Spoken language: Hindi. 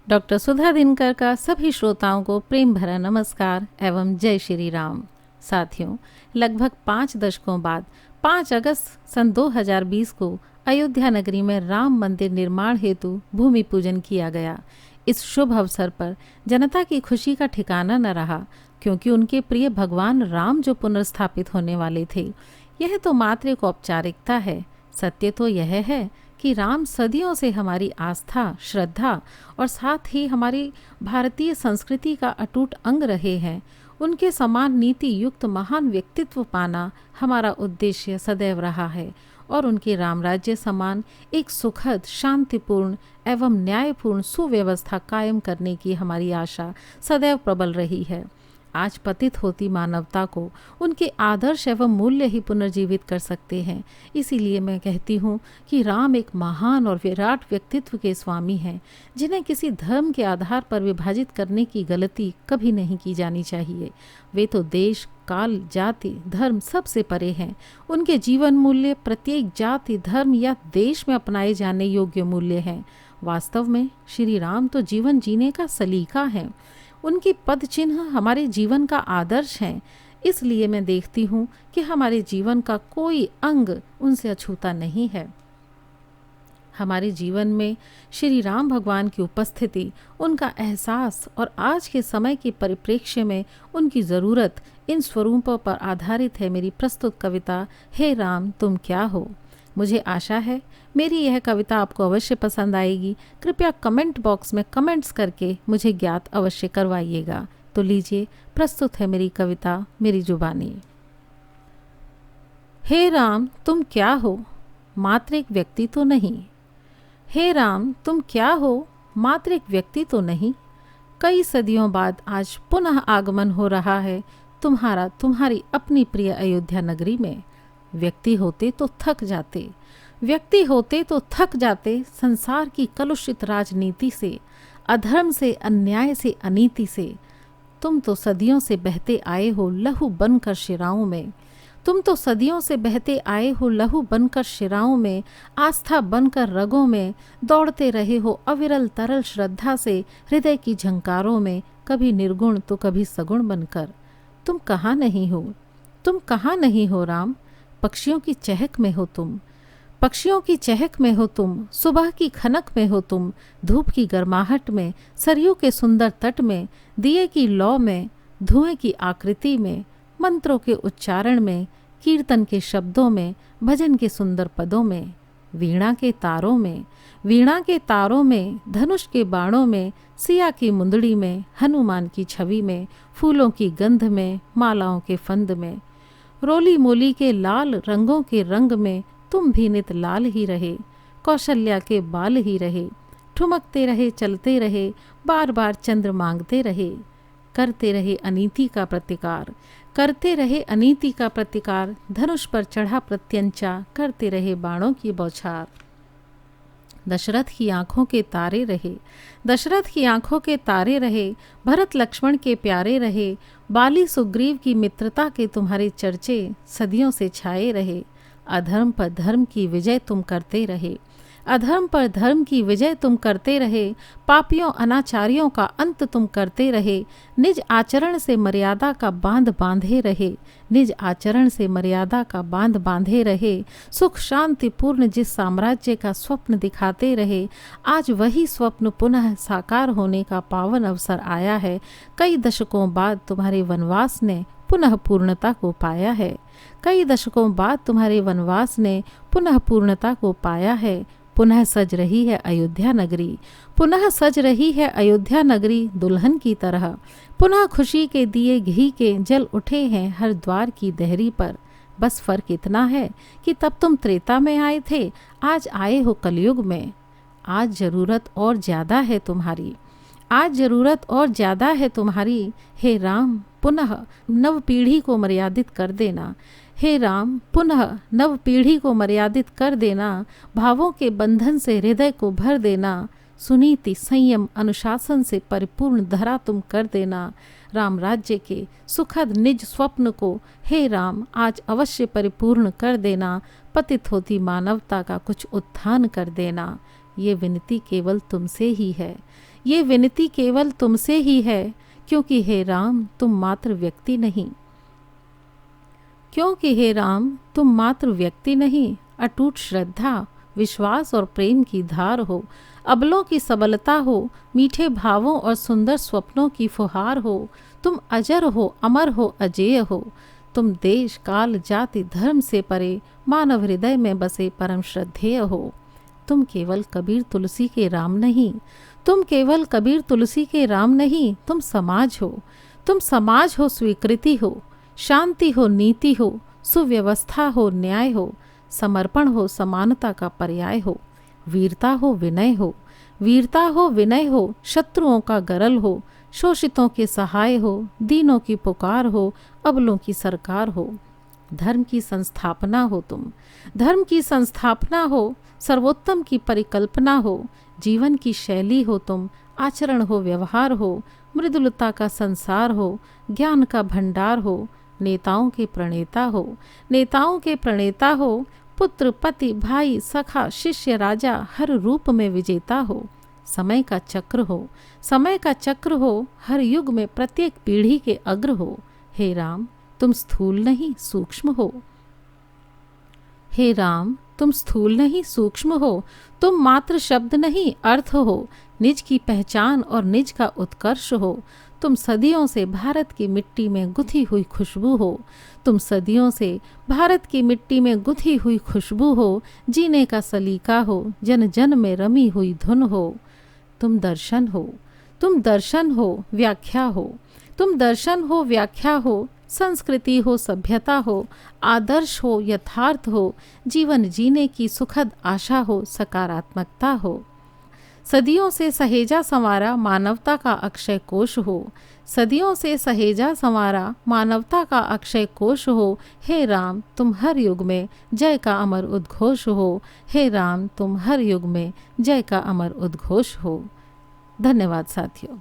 डॉक्टर सुधा दिनकर का सभी श्रोताओं को प्रेम भरा नमस्कार एवं जय श्री राम। साथियों, लगभग 5 दशकों बाद 5 अगस्त सन 2020 को अयोध्या नगरी में राम मंदिर निर्माण हेतु भूमि पूजन किया गया। इस शुभ अवसर पर जनता की खुशी का ठिकाना न रहा, क्योंकि उनके प्रिय भगवान राम जो पुनर्स्थापित होने वाले थे। यह तो मात्र एक औपचारिकता है। सत्य तो यह है कि राम सदियों से हमारी आस्था, श्रद्धा और साथ ही हमारी भारतीय संस्कृति का अटूट अंग रहे हैं। उनके समान नीति युक्त महान व्यक्तित्व पाना हमारा उद्देश्य सदैव रहा है और उनके राम राज्य समान एक सुखद, शांतिपूर्ण एवं न्यायपूर्ण सुव्यवस्था कायम करने की हमारी आशा सदैव प्रबल रही है। आज पतित होती मानवता को उनके आदर्श एवं मूल्य ही पुनर्जीवित कर सकते हैं। इसीलिए मैं कहती हूँ कि राम एक महान और विराट व्यक्तित्व के स्वामी हैं, जिन्हें किसी धर्म के आधार पर विभाजित करने की गलती कभी नहीं की जानी चाहिए। वे तो देश, काल, जाति, धर्म सबसे परे हैं। उनके जीवन मूल्य प्रत्येक जाति, धर्म या देश में अपनाए जाने योग्य मूल्य हैं। वास्तव में श्री राम तो जीवन जीने का सलीका है। उनकी पद चिन्ह हमारे जीवन का आदर्श हैं। इसलिए मैं देखती हूँ कि हमारे जीवन का कोई अंग उनसे अछूता नहीं है। हमारे जीवन में श्री राम भगवान की उपस्थिति, उनका एहसास और आज के समय के परिप्रेक्ष्य में उनकी ज़रूरत, इन स्वरूपों पर आधारित है मेरी प्रस्तुत कविता हे राम तुम क्या हो। मुझे आशा है मेरी यह कविता आपको अवश्य पसंद आएगी। कृपया कमेंट बॉक्स में कमेंट्स करके मुझे ज्ञात अवश्य करवाइएगा। तो लीजिए, प्रस्तुत है मेरी कविता मेरी जुबानी। हे राम तुम क्या हो, मात्र एक व्यक्ति तो नहीं। हे राम तुम क्या हो, मात्र एक व्यक्ति तो नहीं। कई सदियों बाद आज पुनः आगमन हो रहा है तुम्हारा, तुम्हारी अपनी प्रिय अयोध्या नगरी में। व्यक्ति होते तो थक जाते, व्यक्ति होते तो थक जाते संसार की कलुषित राजनीति से, अधर्म से, अन्याय से, अनीति से। तुम तो सदियों से बहते आए हो लहू बनकर शिराओं में। तुम तो सदियों से बहते आए हो लहू बनकर शिराओं में, आस्था बनकर रगों में। दौड़ते रहे हो अविरल तरल श्रद्धा से हृदय की झंकारों में, कभी निर्गुण तो कभी सगुण बनकर। तुम कहाँ नहीं हो, तुम कहाँ नहीं हो राम। पक्षियों की चहक में हो तुम, पक्षियों की चहक में हो तुम। सुबह की खनक में हो तुम, धूप की गर्माहट में, सरयू के सुंदर तट में, दिए की लौ में, धुएं की आकृति में, मंत्रों के उच्चारण में, कीर्तन के शब्दों में, भजन के सुंदर पदों में, वीणा के तारों में, वीणा के तारों में, धनुष के बाणों में, सिया की मुंदड़ी में, हनुमान की छवि में, फूलों की गंध में, मालाओं के फंद में। रोली मोली के लाल रंगों के रंग में तुम भी नित लाल ही रहे। कौशल्या के बाल ही रहे, ठुमकते रहे, चलते रहे, बार बार चंद्र मांगते रहे। करते रहे अनीति का प्रतिकार, करते रहे अनीति का प्रतिकार। धनुष पर चढ़ा प्रत्यंचा, करते रहे बाणों की बौछार। दशरथ की आंखों के तारे रहे, दशरथ की आंखों के तारे रहे। भरत लक्ष्मण के प्यारे रहे, बाली सुग्रीव की मित्रता के तुम्हारे चर्चे सदियों से छाए रहे। अधर्म पर धर्म की विजय तुम करते रहे, अधर्म पर धर्म की विजय तुम करते रहे। पापियों अनाचारियों का अंत तुम करते रहे। निज आचरण से मर्यादा का बांध बांधे रहे, निज आचरण से मर्यादा का बांध बांधे रहे। सुख शांति पूर्ण जिस साम्राज्य का स्वप्न दिखाते रहे, आज वही स्वप्न पुनः साकार होने का पावन अवसर आया है। कई दशकों बाद तुम्हारे वनवास ने पुनः पूर्णता को पाया है, कई दशकों बाद तुम्हारे वनवास ने पुनः पूर्णता को पाया है। पुनः सज रही है अयोध्या नगरी, पुनः सज रही है अयोध्या नगरी दुल्हन की तरह। पुनः खुशी के दिए घी के जल उठे हैं हर द्वार की देहरी पर। बस फर्क इतना है कि तब तुम त्रेता में आए थे, आज आए हो कलयुग में। आज जरूरत और ज़्यादा है तुम्हारी, आज जरूरत और ज़्यादा है तुम्हारी। हे राम पुनः नव पीढ़ी को मर्यादित कर देना, हे राम पुनः नव पीढ़ी को मर्यादित कर देना। भावों के बंधन से हृदय को भर देना, सुनीति संयम अनुशासन से परिपूर्ण धरा तुम कर देना। राम राज्य के सुखद निज स्वप्न को हे राम आज अवश्य परिपूर्ण कर देना। पतित होती मानवता का कुछ उत्थान कर देना। ये विनती केवल तुमसे ही है, ये विनती केवल तुमसे ही है, क्योंकि हे राम तुम मात्र व्यक्ति नहीं, क्योंकि हे राम तुम मात्र व्यक्ति नहीं, अटूट श्रद्धा, विश्वास और प्रेम की धार हो, अबलों की सबलता हो, मीठे भावों और सुंदर स्वप्नों की फुहार हो। तुम अजर हो, अमर हो, अजेय हो। तुम देश काल जाति धर्म से परे मानव हृदय में बसे परम श्रद्धेय हो। तुम केवल कबीर तुलसी के राम नहीं, तुम केवल कबीर तुलसी के राम नहीं, तुम समाज हो। तुम समाज हो, स्वीकृति हो, शांति हो, नीति हो, सुव्यवस्था हो, न्याय हो, समर्पण हो, समानता का पर्याय हो, वीरता हो, विनय हो, वीरता हो, विनय हो, शत्रुओं का गरल हो, शोषितों के सहाय हो, दीनों की पुकार हो, अबलों की सरकार हो। धर्म की संस्थापना हो तुम, धर्म की संस्थापना हो, सर्वोत्तम की परिकल्पना हो, जीवन की शैली हो तुम, आचरण हो, व्यवहार हो, मृदुलता का संसार हो, ज्ञान का भंडार हो, नेताओं के प्रणेता हो, नेताओं के प्रणेता हो, पुत्र, पति, भाई, सखा, शिष्य, राजा, हर रूप में विजेता हो। समय का चक्र हो, समय का चक्र हो, हर युग में प्रत्येक पीढ़ी के अग्र हो। हे राम तुम स्थूल नहीं सूक्ष्म हो, हे राम तुम स्थूल नहीं सूक्ष्म हो, तुम मात्र शब्द नहीं अर्थ हो, निज की पहचान और निज का उत्कर्ष हो। तुम सदियों से भारत की मिट्टी में गुथी हुई खुशबू हो, तुम सदियों से भारत की मिट्टी में गुथी हुई खुशबू हो, जीने का सलीका हो, जन जन में रमी हुई धुन हो। तुम दर्शन हो, तुम दर्शन हो, व्याख्या हो, तुम दर्शन हो, व्याख्या हो, संस्कृति हो, सभ्यता हो, आदर्श हो, यथार्थ हो, जीवन जीने की सुखद आशा हो, सकारात्मकता हो। सदियों से सहेजा संवारा मानवता का अक्षय कोश हो, सदियों से सहेजा संवारा मानवता का अक्षय कोश हो। हे राम तुम हर युग में जय का अमर उद्घोष हो, हे राम तुम हर युग में जय का अमर उद्घोष हो। धन्यवाद साथियों।